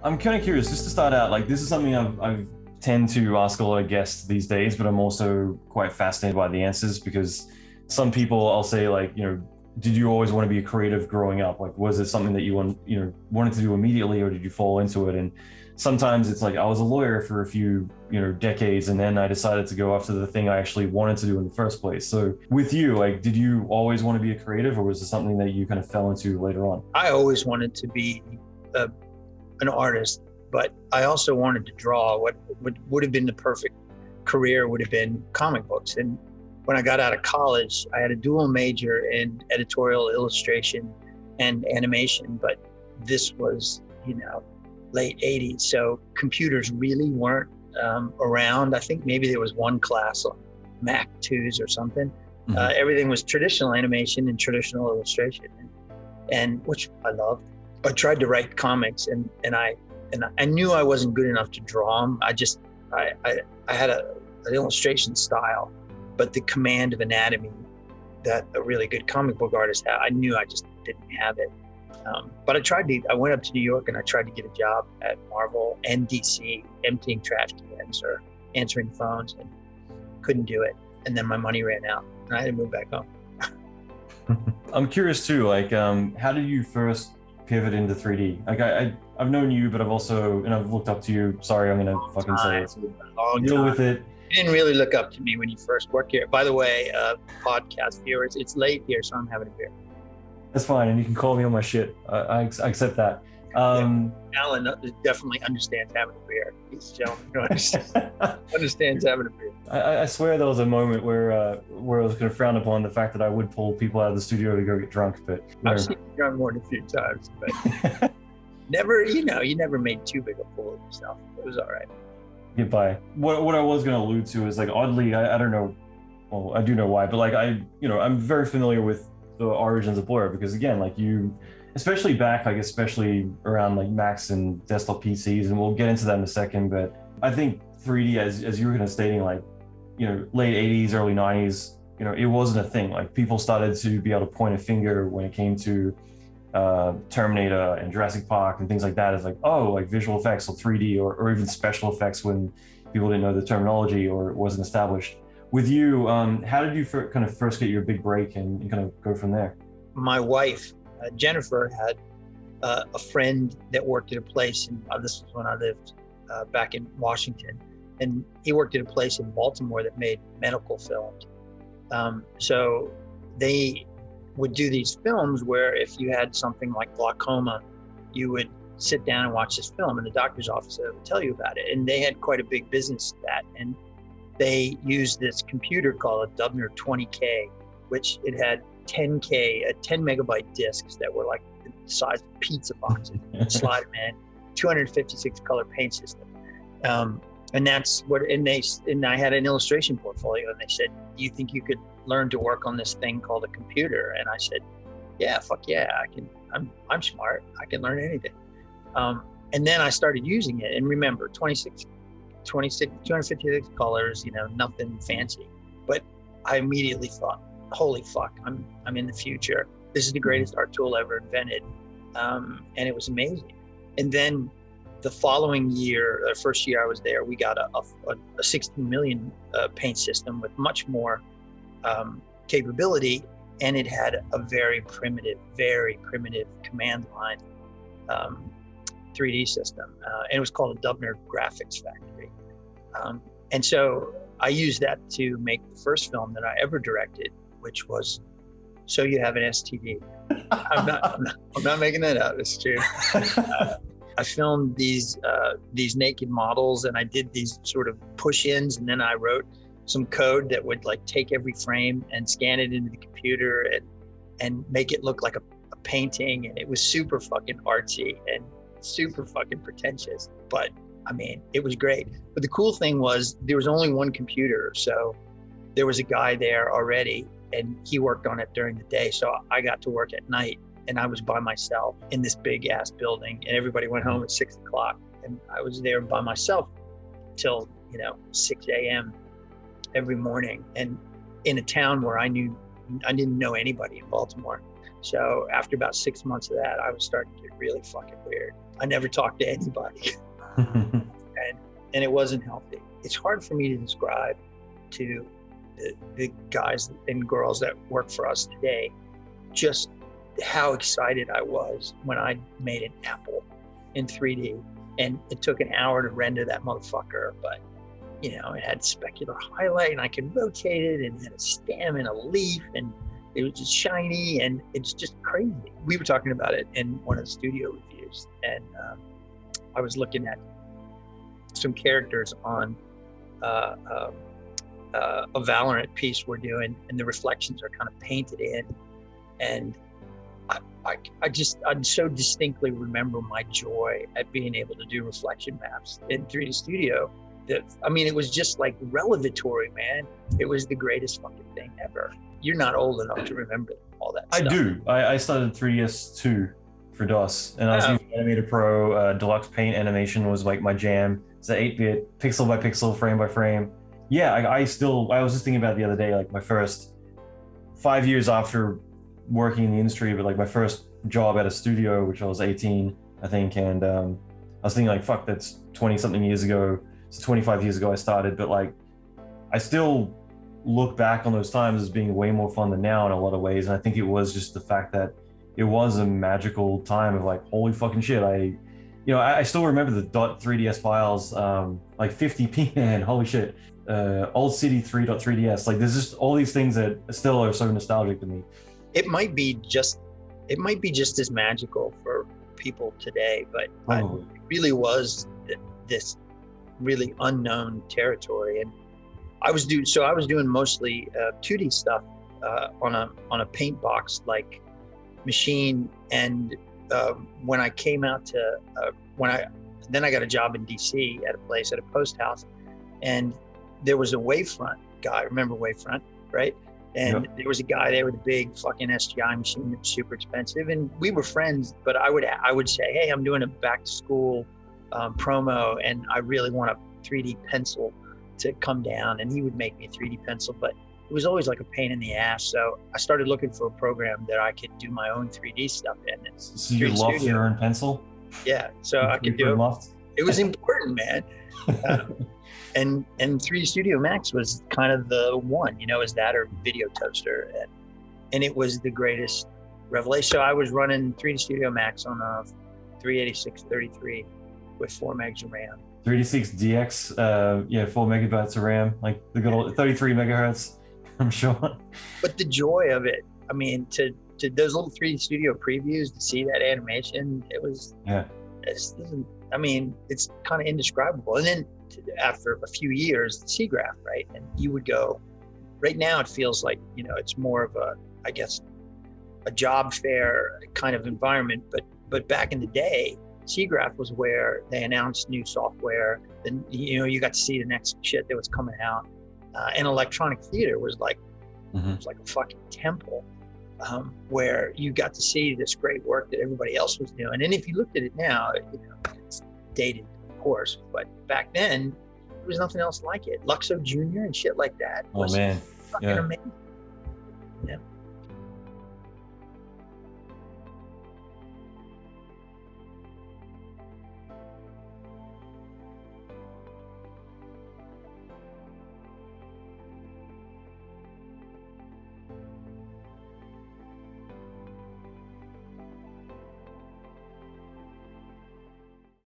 I'm kind of curious, just to start out, like this is something I've tend to ask a lot of guests these days, but I'm also quite fascinated by the answers because some people I'll say like, did you always want to be a creative growing up? Like, was it something that wanted to do immediately, or did you fall into it? And sometimes it's like, I was a lawyer for a few, decades, and then I decided to go after the thing I actually wanted to do in the first place. So with you, like, did you always want to be a creative, or was it something that you kind of fell into later on? I always wanted to be an artist, but I also wanted to draw. What would have been the perfect career would have been comic books. And when I got out of college, I had a dual major in editorial illustration and animation, but this was, late 80s. So computers really weren't around. I think maybe there was one class on Mac 2s or something. Mm-hmm. Everything was traditional animation and traditional illustration, and which I loved. I tried to write comics, and I knew I wasn't good enough to draw them. I had an illustration style, but the command of anatomy that a really good comic book artist had, I knew I just didn't have it. But I went up to New York and I tried to get a job at Marvel and DC, emptying trash cans or answering phones, and couldn't do it. And then my money ran out and I had to move back home. I'm curious too, like, how did you first pivot into 3D? Like I've known you, but I've looked up to you. Sorry, I'm gonna fucking say it. So deal with it. You didn't really look up to me when you first worked here. By the way, podcast viewers, it's late here, so I'm having a beer. That's fine, and you can call me on my shit. I accept that. Alan definitely understands having a beer. He's a gentleman who understands having a beer. I swear there was a moment where I was going to frown upon the fact that I would pull people out of the studio to go get drunk, but I've seen you drunk more than a few times, but never, you never made too big a fool of yourself. It was all right. Get by. What I was going to allude to is, like, oddly, I don't know, well, I do know why, but like I'm very familiar with the origins of Blur, because again, like especially around like Macs and desktop PCs, and we'll get into that in a second, but I think 3D, as you were kind of stating, like, late 80s, early 90s, it wasn't a thing. Like, people started to be able to point a finger when it came to Terminator and Jurassic Park and things like that, as like, oh, like visual effects or 3D or even special effects, when people didn't know the terminology or it wasn't established. With you, how did you kind of first get your big break and kind of go from there? My wife, Jennifer, had a friend that worked at a place, and this was when I lived back in Washington, and he worked at a place in Baltimore that made medical films. So they would do these films where if you had something like glaucoma, you would sit down and watch this film in the doctor's office that would tell you about it. And they had quite a big business at that. And they used this computer called a Dubner 20K, which it had 10 megabyte discs that were like the size of pizza boxes. Slide them in, 256 color paint system. And that's what, and I had an illustration portfolio, and they said, do you think you could learn to work on this thing called a computer? And I said, yeah, fuck yeah, I can. I'm smart. I can learn anything. And then I started using it, and remember, 256 colors, nothing fancy. But I immediately thought, holy fuck, I'm in the future. This is the greatest art tool ever invented. And it was amazing. And then the following year, the first year I was there, we got a 16 million paint system with much more capability. And it had a very primitive command line 3D system. And it was called a Dubner Graphics Factory. And so I used that to make the first film that I ever directed, which was So You Have an STD. I'm not making that up. It's true. I filmed these naked models, and I did these sort of push-ins, and then I wrote some code that would like take every frame and scan it into the computer and make it look like a painting. And it was super fucking artsy and super fucking pretentious, but I mean, it was great. But the cool thing was there was only one computer, so there was a guy there already, and he worked on it during the day. So I got to work at night, and I was by myself in this big ass building, and everybody went home at 6 o'clock, and I was there by myself till 6 a.m. every morning, and in a town where I didn't know anybody in Baltimore. So after about 6 months of that, I was starting to get really fucking weird. I never talked to anybody, and it wasn't healthy. It's hard for me to describe to the guys and girls that work for us today just how excited I was when I made an apple in 3D, and it took an hour to render that motherfucker, but you know, it had specular highlight and I could rotate it, and it had a stem and a leaf, and it was just shiny, and it's just crazy. We were talking about it in one of the studio reviews, and I was looking at some characters on a Valorant piece we're doing, and the reflections are kind of painted in, and I so distinctly remember my joy at being able to do reflection maps in 3D Studio. I mean, it was just like revelatory, man. It was the greatest fucking thing ever. You're not old enough to remember all that stuff. I do. I started 3ds2 for DOS, and I was using Animator Pro. Deluxe Paint animation was like my jam. It's an 8-bit, pixel by pixel, frame by frame. Yeah, I was just thinking about it the other day, like my first 5 years after working in the industry, but like my first job at a studio, which I was 18, I think, and I was thinking like, fuck, that's 20 something years ago. It's 25 years ago I started, but like I still look back on those times as being way more fun than now in a lot of ways. And I think it was just the fact that it was a magical time of like, holy fucking shit. I still remember the .3ds files, like 50p, man, holy shit. Old City 3.3ds, like there's just all these things that still are so nostalgic to me. It might be just as magical for people today, but it really was this really unknown territory. And I was doing mostly 2D stuff on a paint box like machine. And when I came out to then I got a job in DC at a post house, and there was a Wavefront guy. Remember Wavefront, right? And Yep. there was a guy there with a big fucking SGI machine that was super expensive, and we were friends. But I would say, hey, I'm doing a back to school promo, and I really want a 3D pencil to come down, and he would make me a 3D pencil, but it was always like a pain in the ass. So I started looking for a program that I could do my own 3D stuff in. So you loft your own pencil? Yeah, so I could do it. It was important, man. And 3D Studio Max was kind of the one, is that or Video Toaster, and it was the greatest revelation. So I was running 3D Studio Max on a 386-33 with 4 megs of RAM. 386DX, 4 megabytes of RAM, like the good old 33 megahertz, I'm sure. But the joy of it, I mean, to those little 3D Studio previews, to see that animation, it was, it's kind of indescribable. And then after a few years, the SIGGRAPH, right? And you would go, right now it feels like, it's more of a job fair kind of environment. But back in the day, SIGGRAPH was where they announced new software. Then, you got to see the next shit that was coming out. And electronic theater was like, it was like a fucking temple, where you got to see this great work that everybody else was doing. And if you looked at it now, it's dated, of course, but back then there was nothing else like it. Luxo Junior and shit like that was fucking amazing. Yeah.